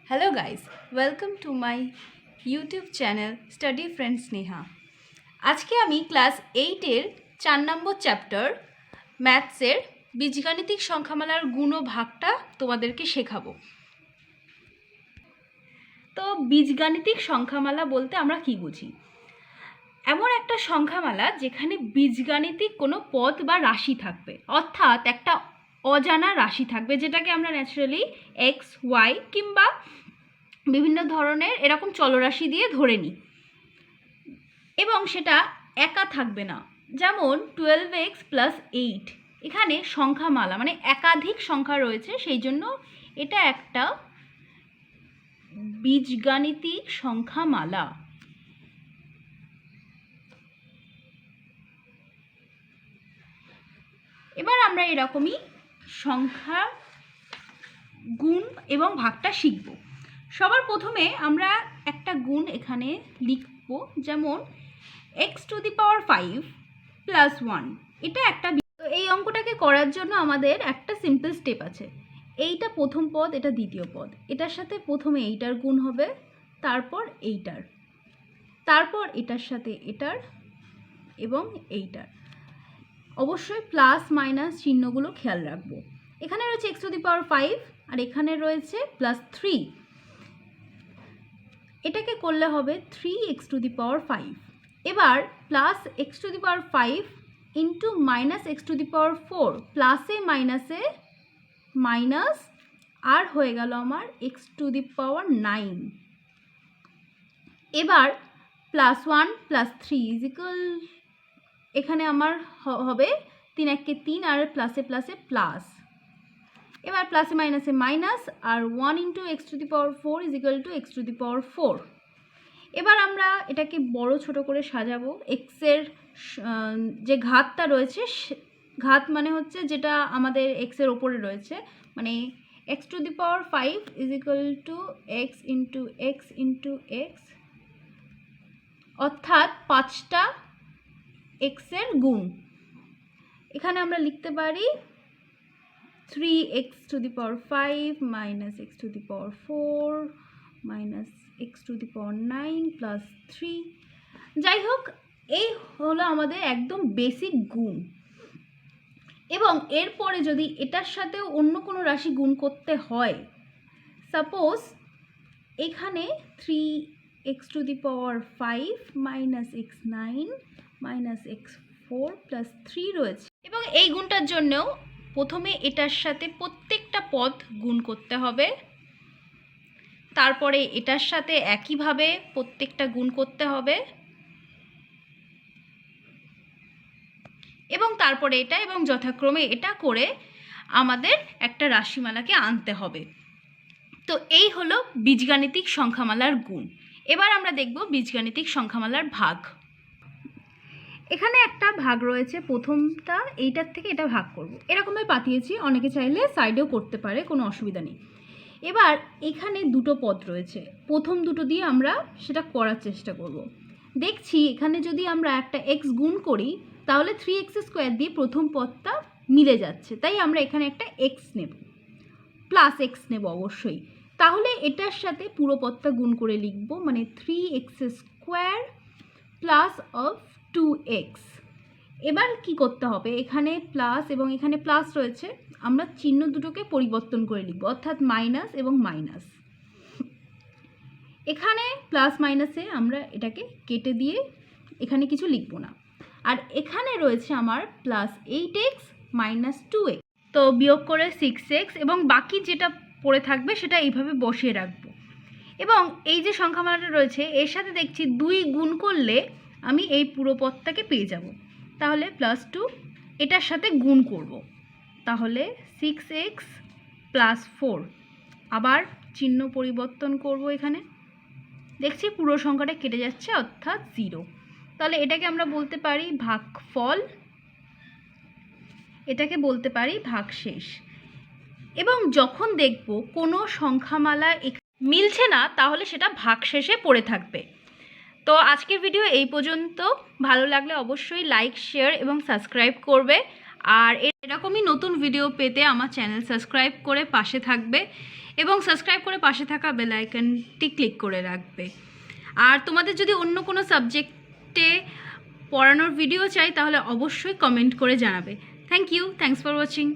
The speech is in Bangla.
Hello guys, welcome to my YouTube channel Study Friends Neha. আজকে আমি ক্লাস 8-এর 4 নম্বর চ্যাপ্টার ম্যাথসের বীজগাণিতিক সংখ্যামালার গুণ ও ভাগটা তোমাদেরকে শেখাবো। তো বীজগাণিতিক সংখ্যামালা বলতে আমরা কি বুঝি? এমন একটা সংখ্যামালা যেখানে বীজগাণিতিক কোনো পদ বা রাশি থাকবে, অর্থাৎ একটা অজানা রাশি থাকবে যেটাকে আমরা ন্যাচারালি এক্স ওয়াই কিংবা বিভিন্ন ধরনের এরকম চলরাশি দিয়ে ধরে নিই, এবং সেটা একা থাকবে না। যেমন 12x + 8, এখানে সংখ্যামালা মানে একাধিক সংখ্যা রয়েছে, সেই জন্য এটা একটা বীজগাণিতিক সংখ্যামালা। এবার আমরা এরকমই সংখ্যা গুণ এবং ভাগটা শিখব। সবার প্রথমে আমরা একটা গুণ এখানে লিখব, যেমন x⁵ + 1। এটা একটা, এই অঙ্কটাকে করার জন্য আমাদের একটা সিম্পল স্টেপ আছে। এইটা প্রথম পদ, এটা দ্বিতীয় পদ, এটার সাথে প্রথমে এইটার গুণ হবে, তারপর এইটার, তারপর এটার সাথে এটার এবং এইটার। অবশ্যই প্লাস মাইনাস চিহ্নগুলো খেয়াল রাখবো। এখানে রয়েছে x⁵ আর এখানে রয়েছে +3। এটাকে করলে হবে 3x⁵। এবার plus x⁵ into minus x⁴, প্লাসে মাইনাসে মাইনাস, আর হয়ে গেল আমার x⁹। এবার +1 +3 এখানে আমার হবে 3 × 3 আর প্লাসে প্লাসে প্লাস। এবার প্লাসে মাইনাসে মাইনাস, আর 1 × x⁴ x⁴। এবার আমরা এটাকে বড় ছোট করে সাজাবো। এক্সের যে ঘাতটা রয়েছে, ঘাত মানে হচ্ছে যেটা আমাদের এক্সের ওপরে রয়েছে, মানে x⁵ = x × x × x, অর্থাৎ 5টা এক্সের গুণ। এখানে আমরা লিখতে পারি 3x⁵ - x⁴ - x⁹ + 3। যাই হোক, এই হলো আমাদের একদম বেসিক গুণ। এবং এরপরে যদি এটার সাথেও অন্য কোনো রাশি গুণ করতে হয়, সাপোজ এখানে 3x⁵ - x9 - x4 + 3 রয়েছে, এবং এই গুণটার জন্যও প্রথমে এটার সাথে প্রত্যেকটা পদ গুণ করতে হবে, তারপরে এটার সাথে একইভাবে প্রত্যেকটা গুণ করতে হবে, এবং তারপরে এটা, এবং যথাক্রমে এটা করে আমাদের একটা রাশিমালাকে আনতে হবে। তো এই হলো বীজগাণিতিক সংখ্যামালার গুণ। এবার আমরা দেখব বীজগাণিতিক সংখ্যামালার ভাগ। এখানে একটা ভাগ রয়েছে, প্রথমটা এইটার থেকে এটা ভাগ করব, এরকমভাবে পাঠিয়েছি। অনেকে চাইলে সাইডেও করতে পারে, কোনো অসুবিধা নেই। এবার এখানে দুটো পদ রয়েছে, প্রথম দুটো দিয়ে আমরা সেটা করার চেষ্টা করব। দেখছি এখানে যদি আমরা একটা এক্স গুণ করি, তাহলে 3x² দিয়ে প্রথম পদটা মিলে যাচ্ছে, তাই আমরা এখানে একটা এক্স নেব, প্লাস এক্স নেব অবশ্যই। তাহলে এটার সাথে পুরো পদটা গুণ করে লিখব, মানে 3x² + 2x। এবার কি করতে হবে, এখানে প্লাস এবং এখানে প্লাস রয়েছে, আমরা চিহ্ন দুটোকে পরিবর্তন করে লিখব, অর্থাৎ মাইনাস এবং মাইনাস। এখানে প্লাস মাইনাসে আমরা এটাকে কেটে দিয়ে এখানে কিছু লিখব না। আর এখানে রয়েছে আমার +8x - 2x, তো বিয়োগ করে 6x, এবং বাকি যেটা পড়ে থাকবে সেটা এইভাবে বসিয়ে রাখবো। এবং এই যে সংখ্যামালাটা রয়েছে, এর সাথে দেখছি 2 গুণ করলে আমি এই পুরো পদটাকে পেয়ে যাব। তাহলে +2, এটার সাথে গুণ করব, তাহলে 6x + 4, আবার চিহ্ন পরিবর্তন করব। এখানে দেখছি পুরো সংখ্যাটা কেটে যাচ্ছে, অর্থাৎ 0। তাহলে এটাকে আমরা বলতে পারি ভাগফল, এটাকে বলতে পারি ভাগশেষ। এবং যখন দেখব কোনো সংখ্যামালা মিলছে না, তাহলে সেটা ভাগশেষে পড়ে থাকবে। তো আজকের ভিডিও এই পর্যন্ত। ভালো লাগলে অবশ্যই লাইক, শেয়ার এবং সাবস্ক্রাইব করবে। আর এরকমই নতুন ভিডিও পেতে আমার চ্যানেল সাবস্ক্রাইব করে পাশে থাকবে এবং সাবস্ক্রাইব করে পাশে থাকা বেল আইকনটি ক্লিক করে রাখবে। আর তোমাদের যদি অন্য কোনো সাবজেক্টে পড়ানোর ভিডিও চাই তাহলে অবশ্যই কমেন্ট করে জানাবে। Thank you, thanks for watching.